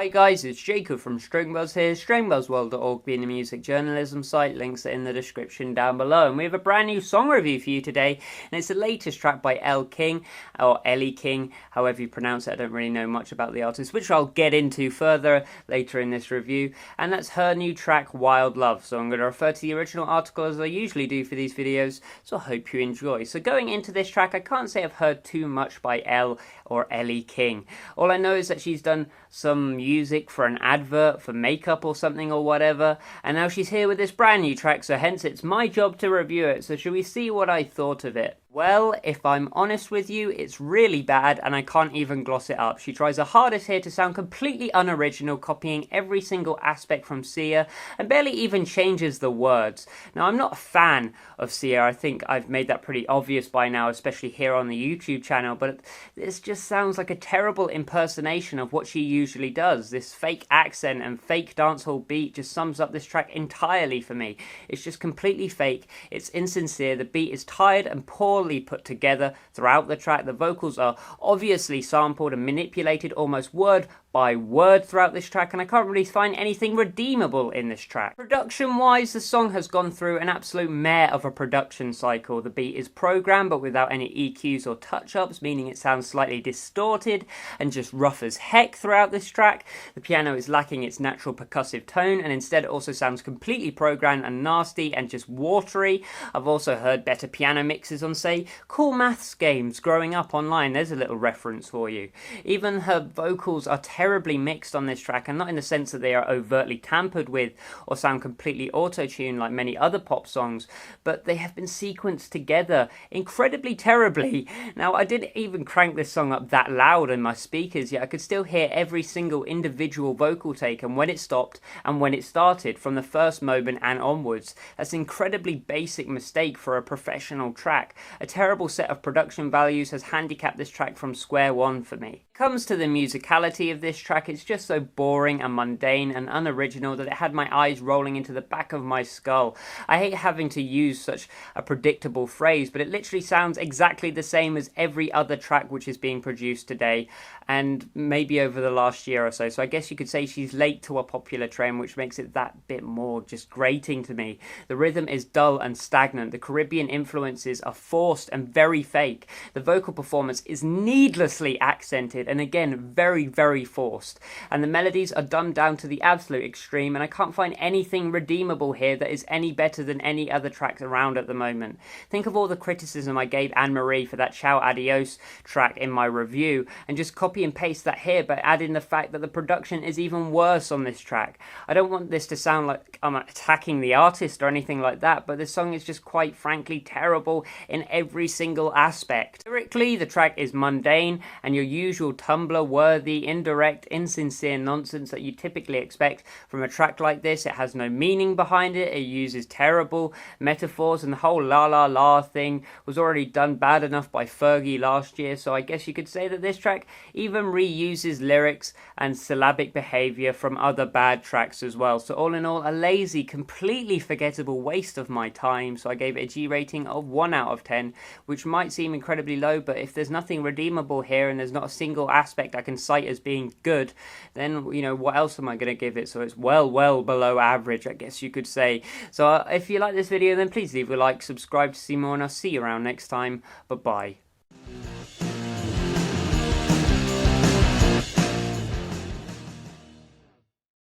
Hi guys, it's Jacob from Stringbuzz here, stringbuzzworld.org being a music journalism site, links are in the description down below. And we have a brand new song review for you today, and it's the latest track by Elle King, or Elle King, however you pronounce it. I don't really know much about the artist, which I'll get into further later in this review, and that's her new track, Wild Love. So I'm going to refer to the original article as I usually do for these videos, so I hope you enjoy. So going into this track, I can't say I've heard too much by Elle or Elle King. All I know is that she's done some music for an advert for makeup or something or whatever, and now she's here with this brand new track, so hence it's my job to review it. So shall we see what I thought of it? Well, if I'm honest with you, it's really bad and I can't even gloss it up. She tries her hardest here to sound completely unoriginal, copying every single aspect from Sia and barely even changes the words. Now, I'm not a fan of Sia. I think I've made that pretty obvious by now, especially here on the YouTube channel, but this just sounds like a terrible impersonation of what she usually does. This fake accent and fake dancehall beat just sums up this track entirely for me. It's just completely fake. It's insincere. The beat is tired and poorly put together throughout the track. The vocals are obviously sampled and manipulated almost word by word throughout this track, and I can't really find anything redeemable in this track. Production wise, the song has gone through an absolute mare of a production cycle. The beat is programmed but without any EQs or touch-ups, meaning it sounds slightly distorted and just rough as heck throughout this track. The piano is lacking its natural percussive tone, and instead it also sounds completely programmed and nasty and just watery. I've also heard better piano mixes on, say, Cool Maths games growing up online. There's a little reference for you. Even her vocals are terribly mixed on this track, and not in the sense that they are overtly tampered with or sound completely auto-tuned like many other pop songs, but they have been sequenced together incredibly terribly. Now, I didn't even crank this song up that loud in my speakers, yet I could still hear every single individual vocal take and when it stopped and when it started from the first moment and onwards. That's an incredibly basic mistake for a professional track. A terrible set of production values has handicapped this track from square one for me. Comes to the musicality of this track, it's just so boring and mundane and unoriginal that it had my eyes rolling into the back of my skull. I hate having to use such a predictable phrase, but it literally sounds exactly the same as every other track which is being produced today, and maybe over the last year or so. So I guess you could say she's late to a popular trend, which makes it that bit more just grating to me. The rhythm is dull and stagnant. The Caribbean influences are forced and very fake. The vocal performance is needlessly accented and again very forced, and the melodies are dumbed down to the absolute extreme, and I can't find anything redeemable here that is any better than any other tracks around at the moment. Think of all the criticism I gave Anne-Marie for that Ciao Adios track in my review, and just copy and paste that here, but add in the fact that the production is even worse on this track. I don't want this to sound like I'm attacking the artist or anything like that, but this song is just quite frankly terrible in every single aspect. Lyrically, the track is mundane and your usual Tumblr-worthy, indirect, insincere nonsense that you typically expect from a track like this. It has no meaning behind it. It uses terrible metaphors, and the whole la la la thing was already done bad enough by Fergie last year, so I guess you could say that this track even reuses lyrics and syllabic behaviour from other bad tracks as well. So all in all, a lazy, completely forgettable waste of my time. So I gave it a G rating of 1 out of 10, which might seem incredibly low, but if there's nothing redeemable here and there's not a single aspect I can cite as being good, then, you know, what else am I going to give it? So it's well below average, I guess you could say. So if you like this video, then please leave a like, subscribe to see more, and I'll see you around next time. Bye-bye.